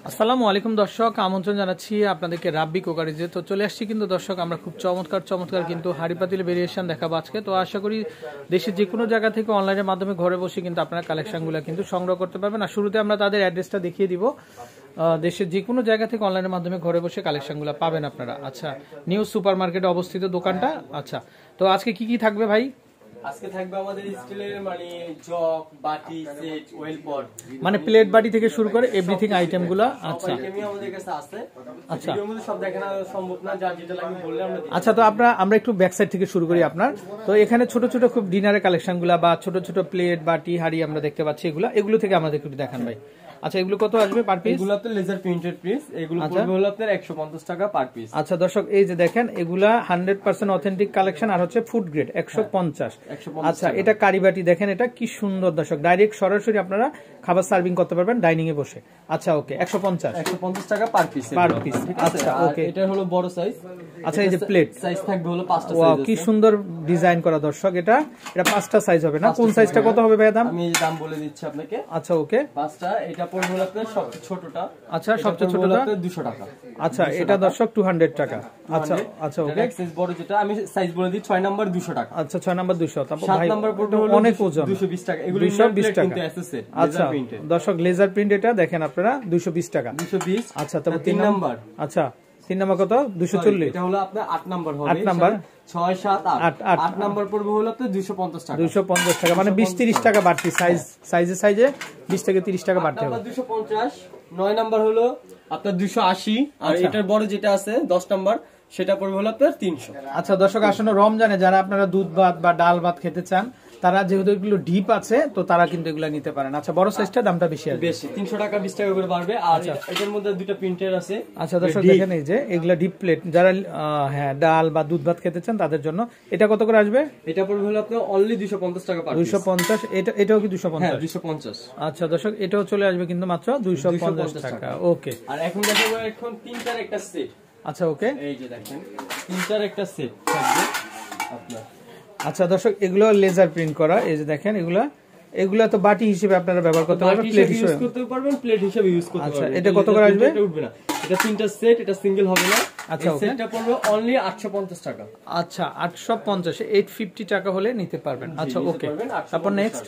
আসসালামু আলাইকুম দর্শক, আমন্ত্রণ জানাচ্ছি আপনাদেরকে রাব্বি কুকারিজে। তো চলে আসছি কিন্তু দর্শক, আমরা খুব চমৎকার কিন্তু হাড়ি পাতিল ভেরিয়েশন দেখাবো আজকে। তো আশা করি দেশের যে কোনো জায়গা থেকে অনলাইনের মাধ্যমে ঘরে বসে কিন্তু আপনারা কালেকশনগুলো কিন্তু সংগ্রহ করতে পারবেন। আর শুরুতে আমরা তাদের অ্যাড্রেসটা দেখিয়ে দিব। দেশের যে কোনো জায়গা থেকে অনলাইনের মাধ্যমে ঘরে বসে কালেকশনগুলো পাবেন আপনারা। আচ্ছা, নিউ সুপার মার্কেটে অবস্থিত দোকানটা। আচ্ছা, তো আজকে কি থাকবে ভাই? আজকে থাকবে আমাদের স্টিলের মানে জগ, বাটি, সেট, ওয়েল পট, মানে প্লেট বাটি থেকে শুরু করে এভরিথিং আইটেমগুলো। আচ্ছা, আইটেমই আমাদের কাছে আছে। আচ্ছা, ভিডিওর মধ্যে সব দেখানো সম্ভব না, যার যেটা লাগবে বললে আমরা দিই। আচ্ছা, তো আমরা একটু ব্যাক সাইড থেকে শুরু করি আপনার। তো এখানে ছোট ছোট খুব ডিনারের কালেকশনগুলো বা ছোট ছোট প্লেট বাটি হাড়ি আমরা দেখতে পাচ্ছি, এগুলো থেকে আমাদের একটু দেখান ভাই। আচ্ছা, এগুলো কত আসবে পার পিস? এগুলো তো লেজার প্রিন্টেড পিস, এগুলো পড়বে হলো আপনার 150 টাকা পার পিস। আচ্ছা দর্শক, এই যে দেখেন এগুলা 100% অথেন্টিক কালেকশন আর হচ্ছে ফুড গ্রেড 150। আচ্ছা, এটা কারিবাটি দেখেন, এটা কি সুন্দর দর্শক, ডাইরেক্ট সরাসরি আপনারা খাবার সার্ভিং করতে পারবেন ডাইনিং এ বসে। আচ্ছা, ওকে, 150 টাকা পার পিস। আচ্ছা, ওকে, এটা হলো বড় সাইজ। আচ্ছা, এই যে প্লেট সাইজ থাকবে হলো 5টা সাইজ। ওয়াও, কি সুন্দর ডিজাইন করা দর্শক, এটা 5টা সাইজ হবে না? কোন সাইজটা কত হবে ভাই দাম? আমি দাম বলে দিচ্ছি আপনাকে। আচ্ছা, ওকে, 5টা। এটা পড়বে হলো আপনার সবচেয়ে ছোটটা। আচ্ছা, সবচেয়ে ছোটটা 200 টাকা। আচ্ছা, এটা দর্শক 200 টাকা। আচ্ছা, আচ্ছা, ওকে, সাইজ বড় যেটা আমি সাইজ বলে দিই 6 নাম্বার 200 টাকা। আচ্ছা, 6 নাম্বার 200। তারপর 7 ভাই নাম্বার পড়বে হলো অনেক ওজন, 220 টাকা। এগুলো 220 টাকা। আচ্ছা প্রিন্টেড দর্শক, লেজার প্রিন্ট, এটা দেখেন আপনারা 220 টাকা। 220। আচ্ছা, তারপর 3 নাম্বার। আচ্ছা, 3 নাম্বার কত? 240। এটা হলো আপনার 8 নাম্বার হবে। 8 নাম্বার 6 7 8 নাম্বার পড়বে হলো আপনার 250 টাকা। 250 টাকা, মানে 20-30 টাকা বাড়তি, সাইজে 20 থেকে 30 টাকা বাড়তে হবে। 250। 9 নাম্বার হলো আপনার 280। আর এটার বড় যেটা আছে 10 নাম্বার, সেটা পড়বে হলো আপনার 300। আচ্ছা দর্শক, আসলে রমজানে যারা আপনারা দুধ ভাত বা ডাল ভাত খেতে চান, তারা যেহেতু এগুলো ডিপ আছে, তো তারা কিন্তু এগুলো নিতে পারেন। আচ্ছা, বড় সাইজটা দামটা বেশি 300 টাকা 20 টাকা করে বাড়বে। আর এটার মধ্যে দুটো প্রিন্টার আছে। আচ্ছা দর্শক, দেখেন এই যে এগুলা ডিপ প্লেট, যারা হ্যাঁ ডাল বা দুধ ভাত খেতে চান তাদের জন্য। এটা কত করে আসবে? এটা পড়বে হলো আপনার অনলি 250 টাকা পার পিস। 250। এটাও কি 250? হ্যাঁ, 250। আচ্ছা দর্শক, এটাও চলে আসবে কিন্তু মাত্র 250 টাকা। ওকে, আর এখন দেখাবো তিনটার একটা সেট। আচ্ছা, ওকে, এই যে দেখেন তিনটার একটা সেট থাকবে আপনার। আচ্ছা দর্শক, এগুলো লেজার প্রিন্ট করা, এই যে দেখেন এগুলা তো বাটি হিসেবে আপনারা ব্যবহার করতে পারবেন, প্লেট হিসেবে ইউজ করতে পারবেন, প্লেট হিসেবে ইউজ করতে পারবেন। আচ্ছা, এটা কত করে আসবে? এটা উঠবে না, এটা তিনটা সেট, এটা সিঙ্গেল হবে না। আচ্ছা, ওকে, সেটটা পড়বে অনলি 850 টাকা। আচ্ছা, 850, 850 টাকা হলে নিতে পারবেন। আচ্ছা, ওকে, তারপর নেক্সট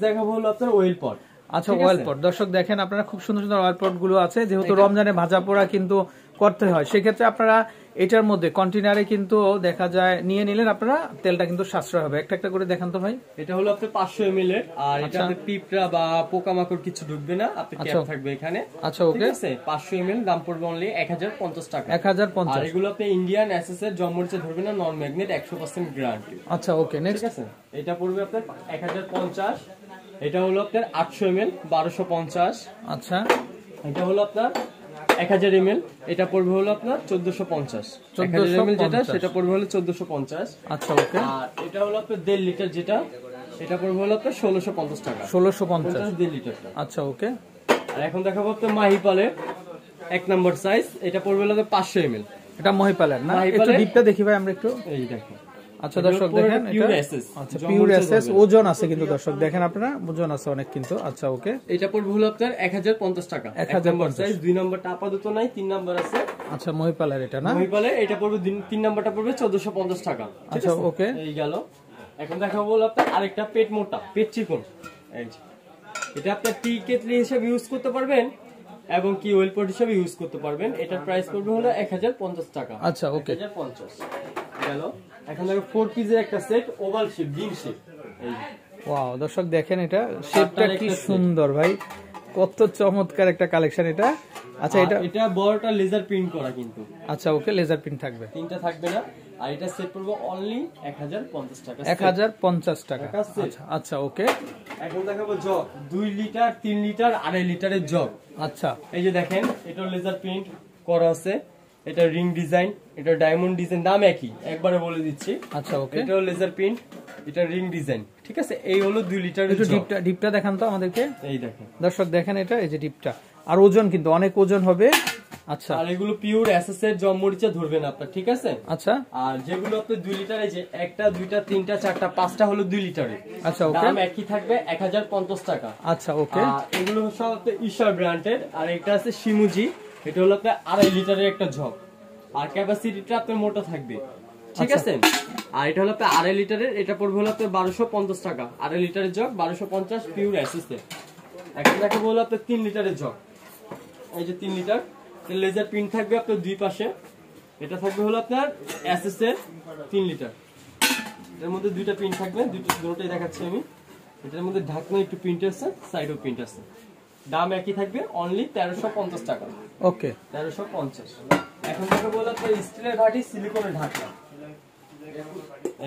দেখাবো হলো আপনার ওয়েল পট। আচ্ছা, ওয়েল পট দর্শক দেখেন, আপনারা খুব সুন্দর সুন্দর ওয়েল পট গুলো আছে। যেহেতু রমজানে ভাজা পোড়া কিন্তু করতে হয়, সেক্ষেত্রে আপনারা এটার মধ্যে কন্টেনারে কিন্তু দেখা যায় নিয়ে নিলেন, আপনারা তেলটা কিন্তু সাশ্রয় হবে। একটা করে দেখান তো ভাই। এটা হলো আপনার 500 ml এর। আর এটাতে পিঁপড়া বা পোকামাকড় কিছু ঢুকবে না, আপনার ক্যাপ থাকবে এখানে। আচ্ছা, ওকে, 500 ml দাম পড়বে অনলি 1050 টাকা। 1050। আর এগুলো আপনি ইন্ডিয়ান এসএস এর জমমরিচে ধরবে না, নন ম্যাগনেট, 100% গ্যারান্টি। আচ্ছা, ওকে, নেক্সট। ঠিক আছে, এটা পড়বে আপনার 1050। এটা হলো আপনার 800 ml 1250। আচ্ছা, এটা হলো আপনার 1000 ml, এটা পড়বে হলো আপনার 1450। 1000 ml যেটা, সেটা পড়বে হলো 1450। আচ্ছা, ওকে, আর এটা হলো আপনার 1.5 লিটার যেটা, এটা পড়বে হলো আপনার 1650 টাকা। 1650, 1.5 লিটারটা। আচ্ছা, ওকে। আর এখন দেখাবো আপনার মাহিপালের 1 নাম্বার সাইজ, এটা পড়বে হলো 500 ml। এটা মহিপালের না? একটু ডিপটা দেখি ভাই আমরা একটু। এই দেখো। আচ্ছা দর্শক দেখেন, এটা আচ্ছা পিওর এসএস, ওজন আছে কিন্তু দর্শক দেখেন আপনারা, ওজন আছে অনেক কিন্তু। আচ্ছা, ওকে, এটা পড়বে হলো আপনার 1050 টাকা। 1050 সাইজ। 2 নাম্বারটা আপাতত নাই, 3 নাম্বার আছে। আচ্ছা, মহিপালের এটা না? মহিপালের এটা পড়বে 3 নাম্বারটা পড়বে 1450 টাকা। আচ্ছা, ওকে, এই গেল। এখন দেখাবো হলো আপনার আরেকটা পেট মোটা, পেট চিকন। এই যে এটা আপনার টি কেটলি হিসেবে ইউজ করতে পারবেন এবং কি ওয়েল পট হিসেবে ইউজ করতে পারবেন। এটার প্রাইস পড়বে হলো 1050 টাকা। আচ্ছা, ওকে, 1050 গেল। এখন দেখো 4 পিসের একটা সেট, ওভাল শেপ, ডিম শেপ। এই ওয়াও দর্শক দেখেন, এটা শেপটা কি সুন্দর ভাই, কত চমৎকার একটা কালেকশন এটা। আচ্ছা, এটা বড়টা লেজার প্রিন্ট করা কিন্তু। আচ্ছা, ওকে, লেজার প্রিন্ট থাকবে, তিনটা থাকবে না। আর এটা সেট পড়বে অনলি 1050 টাকা। 1050 টাকা। আচ্ছা, ওকে। এখন দেখাবো জগ, 2 লিটার, 3 লিটার, 2.5 লিটারের জগ। আচ্ছা, এই যে দেখেন, এটা লেজার প্রিন্ট করা আছে, এটা রিং ডিজাইন, এটা ডায়মন্ড ডিজাইন, দাম একই, একবারে বলে দিচ্ছি। আচ্ছা, ওকে, এটা লেজার প্রিন্ট, এটা রিং ডিজাইন। ঠিক আছে, এই হলো 2 লিটারের জগ। ডিপটা দেখান তো আমাদেরকে। এই দেখেন দর্শক দেখেন, এটা এই যে ডিপটা, আর ওজন কিন্তু অনেক ওজন হবে। আচ্ছা আর এগুলো পিওর এসএসএর জম মরিচা ধরবে না আপনার, ঠিক আছে? আচ্ছা আর যেগুলো আপনার 2 লিটারে, যে একটা দুইটা তিনটা চারটা পাঁচটা হলো 2 লিটারে, আচ্ছা ওকে দাম একই থাকবে 1050 টাকা। আচ্ছা ওকে আর এগুলো সব আপনার ঈশ্বর ব্র্যান্ডের। আর এটা আছে শিমুজি, এটা হলো আপনার 2.5 লিটারের একটা জগ, আর ক্যাপাসিটিটা আপনার মোটা থাকবে, ঠিক আছে? আর এটা হলো আপনার 2.5 লিটারের, এটা পড়বে হলো আপনার 1250 টাকা। 2.5 লিটারের জগ 1250 পিওর এসএসএর। এখন দেখাবো হলো আপনার 3 লিটারের জগ, এই যে 3 লিটার, লেজার প্রিন্ট থাকবে আপনার দুই পাশে। এটা থাকবে হলো আপনার এসএসএর 3 লিটার, এর মধ্যে দুইটা প্রিন্ট থাকবে, দুটোই দেখাচ্ছি আমি। এটার মধ্যে ঢাকনা একটু প্রিন্ট আছে, সাইডও প্রিন্ট আছে। দাম একই থাকবে, অনলি 1350 টাকা। ওকে 1350। এখন থেকে বলে আপনার স্টিলের ঘাটি, সিলিকনের ঢাকনা।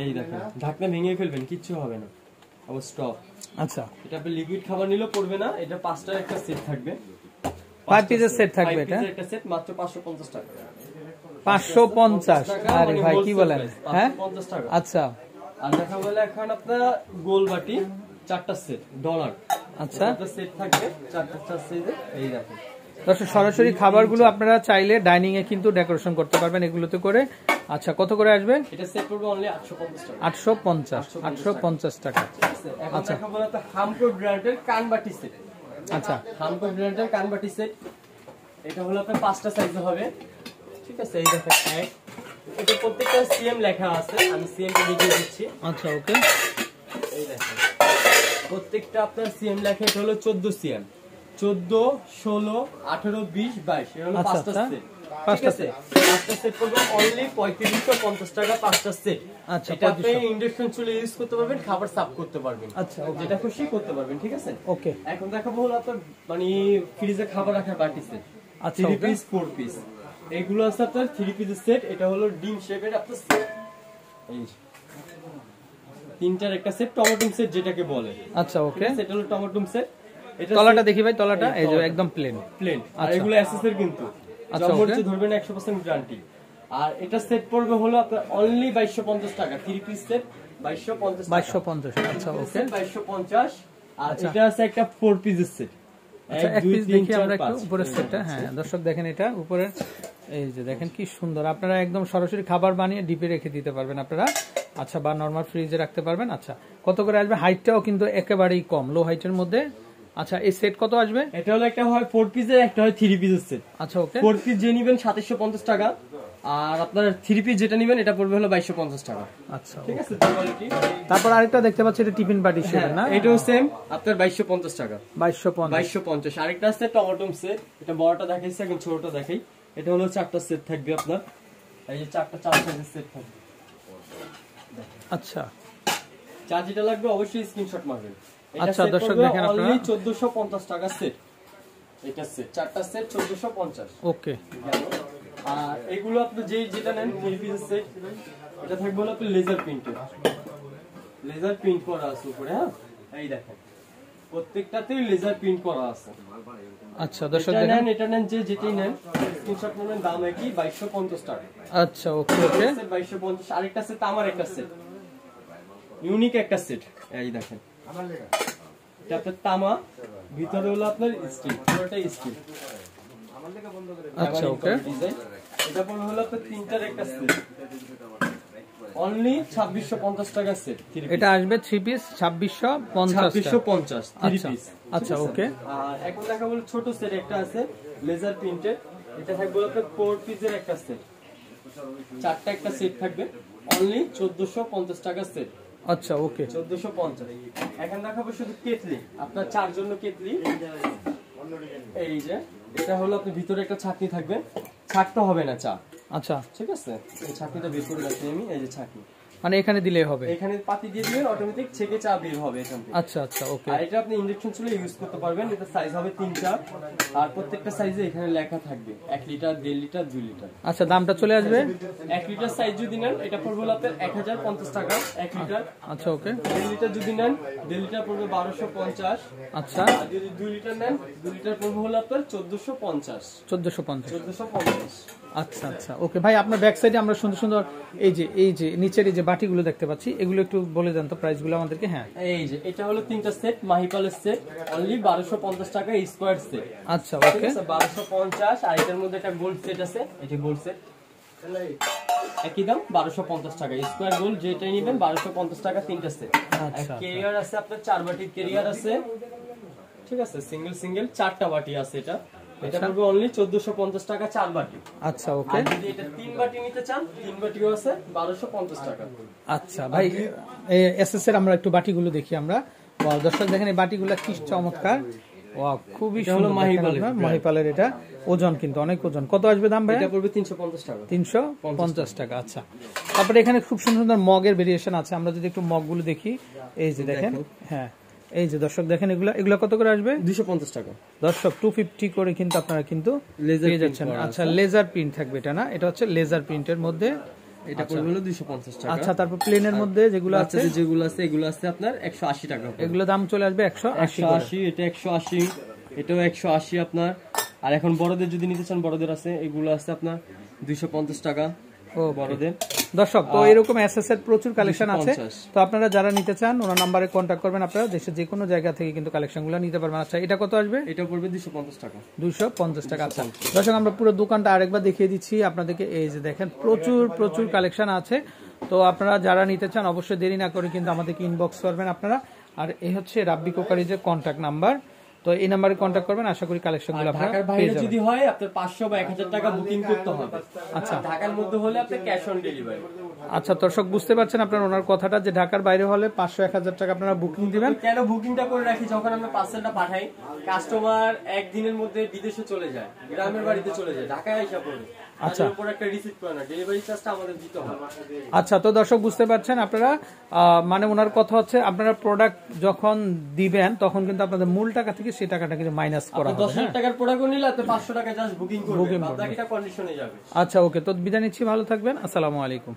এই দেখেন, ঢাকনা ভেঙে ফেলবেন, কিচ্ছু হবে না, আবার স্টপ। আচ্ছা এটা আপনি লিকুইড খাবার নিলেও পড়বে না। এটা 5টার একটা সেট থাকবে, 5 পিসের সেট থাকবে। এটা একটা সেট মাত্র 550 টাকা। 550? আরে ভাই কি বলেন, হ্যাঁ 550 টাকা। আচ্ছা আর দেখা বলে এখন আপনার গোল বাটি 4টা সেট $। আচ্ছা একটা সেট থাকবে 4টা সাইজে, এই দেখেন। দর্শক সরাসরি খাবারগুলো আপনারা চাইলে ডাইনিং এ কিন্তু ডেকোরেশন করতে পারবেন এগুলোতে করে। আচ্ছা কত করে আসবে? এটা সেট পড়বে অনলি 850 টাকা। 850 টাকা। এখন দেখা বলে তো হামকো ব্র্যান্ডের কানবাটি সেট। আচ্ছা হামকো ব্র্যান্ডের কানবাটি সেট, এটা হলো আপনার 5টা সাইজে হবে, ঠিক আছে? এই দেখেন এক, এটা প্রত্যেকটা সিএম লেখা আছে, আমি সিএমটা দেখিয়ে দিচ্ছি। আচ্ছা ওকে এই দেখেন, প্রত্যেকটা আপনার সিএম লেখা। এটা হলো 14 সিএম, 14, 16, 18, 20, 22, এর হলো 5টা সেট। ঠিক আছে, 5টা সেট পড়বে অনলি 3550 টাকা, 5টা সেট। আচ্ছা এটা আপনি ইন্ডাকশন চুলে ইউজ করতে পারবেন, খাবার সার্ভ করতে পারবেন, আচ্ছা যেটা খুশি করতে পারবেন, ঠিক আছে? ওকে এখন দেখাবো হলো আপনার মানে ফ্রিজে খাবার রাখার বাটি সেট। আচ্ছা 3 পিস 4 পিস, এইগুলো আছে আপনার 3 পিসের সেট। এটা হলো ডিম শেপের আপনার সেট, এই যে 3টার একটা সেট, টমেটো সেট যেটাকে বলে। আচ্ছা ওকে সেটা হলো টমেটো সেট। এটা তলাটা দেখি ভাই, তলাটা এই যে একদম প্লেন। প্লেন, আর এগুলো এসএসএর কিন্তু আচ্ছা জমমরিচে ধরবেন 100% গ্যারান্টি। আর এটা সেট পড়বে হলো আপনার অনলি 2250 টাকা। 3 পিস সেট 2250 টাকা। 2250। আচ্ছা ওকে 2250। আর এটা আছে একটা 4 পিসের সেট। আচ্ছা এক পিস দেখি আমরা একটু উপরের সেটটা। হ্যাঁ দর্শক দেখেন, এটা উপরের এই যে দেখেন কি সুন্দর। আপনারা একদম সরাসরি খাবার বানিয়ে ডিপে রেখে দিতে পারবেন আপনারা। আচ্ছা বা নরমাল ফ্রিজে রাখতে পারবেন। আচ্ছা কত করে আসবে? হাইটটাও কিন্তু একেবারেই কম, লো হাইটের মধ্যে। আচ্ছা এই সেট কত আসবে? এটা হলো একটা হয় 4 পিসের, একটা হয় 3 পিসের সেট। আচ্ছা ওকে 4 পিস যে নেবেন 2750 টাকা, আর আপনার 3 পিস যেটা নেবেন এটা পড়বে হলো 2250 টাকা। আচ্ছা ঠিক আছে, তারপর আরেকটা দেখতে পাচ্ছি, এটা টিফিন বাটি সেট না? এটাও সেম আপনার 2250 টাকা। 2250। 2250। আরেকটা আছে টমেটো সেট, এটা বড়টা দেখাইছি, এখন ছোটটা দেখাই। এটা হলো 4টা সেট থাকবে আপনার, এই যে 4টা 4 সাইজের সেট থাকবে। আচ্ছা চার যেটা লাগবে অবশ্যই স্ক্রিনশট মারবেন। আচ্ছা দর্শক দেখেন আপনারা, 1450 টাকা সেট। এটা সেট 4টা সেট 1450। ওকে আর এগুলো আপনি যেটা নেন 3 পিসের সেট, এটা থাকবে হলো আপনার লেজার প্রিন্টেড, লেজার প্রিন্ট করা আছে উপরে। হ্যাঁ এই দেখেন, প্রত্যেকটাতেই লেজার প্রিন্ট করা আছে। আচ্ছা দর্শক দেখেন, এটা নেন যেটাই নেন, স্ক্রিনশট নেবেন, দাম একই 2250 টাকা। আচ্ছা ওকে ওকে 2250। আরেকটা সেট আমার একটা সেট, ইউনিক একটা সেট, এই দেখেন। এটা আপনার তামা, ভিতরে হলো আপনার স্টিল, পুরোটাই স্টিল। আচ্ছা ওকে এটা পড়বে হলো আপনার 3টার একটা সেট, অনলি 2650 টাকা সেট। এটা আসবে 3 পিস 2650 2650 3 পিস। আচ্ছা ওকে আর এখন দেখা বলে ছোট সেট একটা আছে লেজার প্রিন্টেড, এটা থাকবে আপনার 4 পিসের একটা সেট, 4টা একটা সেট থাকবে, অনলি 1450 টাকা সেট। আচ্ছা ওকে 1450। এখন দেখাবো শুধু কেটলি, আপনার 4 জন্য কেটলি। এই যে এটা হলো আপনার ভিতরে একটা ছাকনি থাকবে, ছাকতে হবে না চা। আচ্ছা ঠিক আছে, এই ছাকনিটা বের করে রাখছি আমি, এই যে ছাকনি, মানে এখানে দিলেই হবে? এখানে পাতি দিয়ে দিবেন, অটোমেটিক ছেঁকে চা বের হবে এখান থেকে। আচ্ছা আচ্ছা ওকে। আর এটা আপনি ইন্ডাকশন চুলে ইউজ করতে পারবেন। এটা সাইজ হবে 3টা, আর প্রত্যেকটা সাইজে এখানে লেখা থাকবে 1 লিটার, 1.5 লিটার, 2 লিটার। আচ্ছা দামটা চলে আসবে? 1 লিটার সাইজ যদি নেন এটা পড়বে আপনার 1050 টাকা 1 লিটার। আচ্ছা ওকে 1.5 লিটার যদি নেন 1.5 লিটার পড়বে 1250। আচ্ছা আর যদি 2 লিটার নেন 2 লিটার পড়বে হলো আপনার 1450। 1450। 1450। আচ্ছা আচ্ছা ওকে ভাই, আপনার ব্যাক সাইডে আমরা সুন্দর সুন্দর এই যে নিচের এই যে বাটিগুলো দেখতে পাচ্ছি, এগুলো একটু বলে দেন তো প্রাইসগুলো আমাদেরকে। হ্যাঁ, এই যে এটা হলো 3টা সেট, মাহিপালের সেট, অনলি 1250 টাকা স্কয়ার সেট। আচ্ছা ঠিক ওকে, আছে, 1250। আর এটার মধ্যে একটা গোল্ড সেট আছে, এটা গোল্ড সেট, একই দাম 1250 টাকা স্কয়ার গোল্ড, যেটাই নেবেন 1250 টাকা 3টা সেট। আচ্ছা কেরিয়ার আছে আপনার 4 বাটির কেরিয়ার আছে, ঠিক আছে, সিঙ্গেল 4টা বাটি আছে। এটা পড়বে অনলি 1450 টাকা 4 বাটি। আচ্ছা ওকে। আর যদি এটা 3 বাটি নিতে চান, 3 বাটিও আছে 1250 টাকা। আচ্ছা ভাই, এসএস এর আমরা একটু বাটিগুলো দেখি আমরা। ওয়াও দর্শক দেখেন এই বাটিগুলো কি চমৎকার, ওয়াও খুবই সুন্দর। মহিপালের এটা ওজন কিন্তু অনেক ওজন। কত আসবে দাম ভাই? এটা পড়বে 350 টাকা। 350 টাকা। আচ্ছা, তারপরে এখানে খুব সুন্দর সুন্দর মগের ভেরিয়েশন আছে, আমরা যদি একটু মগগুলো দেখি। এই যে দেখেন, হ্যাঁ এই যে দর্শক দেখেন, এগুলা কত করে আসবে? 250 টাকা দর্শক। 250 করে কিন্তু আপনারা কিন্তু পেয়ে যাচ্ছেন। আচ্ছা, লেজার প্রিন্ট থাকবে এটা না? এটা হচ্ছে লেজার প্রিন্টের মধ্যে, এটা পড়বে হলো 250 টাকা। আচ্ছা, তারপর প্লেনের মধ্যে যেগুলো আছে, এগুলো আছে আপনার 180 টাকা। এগুলো দাম চলে আসবে 180। এটা 180, এটাও 180 আপনার। আর এখন বড়দের যদি নিতে চান, বড়দের আছে, এগুলো আছে আপনার 250 টাকা বড়দের। দর্শক তো এরকম এসএস এর প্রচুর কালেকশন আছে, তো আপনারা যারা নিতে চান ওনার নাম্বারে কন্ট্যাক্ট করবেন, আপনারা দেশের যে কোনো জায়গা থেকে কিন্তু কালেকশনগুলো নিতে পারবেন। আচ্ছা, এটা কত আসবে? এটা পড়বে 250 টাকা। 250 টাকা। আচ্ছা দর্শক, আমরা পুরো দোকানটা আরেকবার দেখিয়ে দিচ্ছি আপনাদেরকে। এই যে দেখেন, প্রচুর কালেকশন আছে, তো আপনারা যারা নিতে চান অবশ্যই দেরি না করে কিন্তু আমাদেরকে ইনবক্স করবেন আপনারা। আর এই হচ্ছে রাব্বি কোকারিজের কন্ট্যাক্ট নাম্বার, তো এই নাম্বারে কন্ট্যাক্ট করবেন, আশা করি কালেকশনগুলো আপনারা ঢাকার বাইরে যদি হয় আপনার 500 বা 1000 টাকা বুকিং করতে হবে। আচ্ছা, ঢাকার মধ্যে হলে আপনি ক্যাশ অন ডেলিভারি। আচ্ছা দর্শক, বুঝতে পারছেন আপনার ওনার কথাটা, যে ঢাকার বাইরে হলে 500-1000 টাকা আপনারা বুকিং দিবেন। কেন বুকিংটা করে রাখি? যখন আমরা পার্সেলটা পাঠাই, কাস্টমার একদিনের মধ্যে বিদেশে চলে যায়, গ্রামের বাড়িতে চলে যায়, ঢাকায় আইসা পড়ে। আচ্ছা, উপর একটা রিসিপ্ট করে না, ডেলিভারি চার্জটা আমাদের দিতে হবে। আচ্ছা, তো দর্শক বুঝতে পারছেন আপনারা, মানে ওনার কথা হচ্ছে আপনারা প্রোডাক্ট যখন দিবেন তখন কিন্তু আপনাদের মূল টাকা থেকে সেই টাকাটা কিন্তু মাইনাস করা হবে। 10,000 টাকার প্রোডাক্ট নিলে আপনি 500 টাকা জাস্ট বুকিং করবেন, বাকিটা কন্ডিশনে যাবে। আচ্ছা ওকে, তো বিদায় নিচ্ছি, ভালো থাকবেন, আসসালামু আলাইকুম।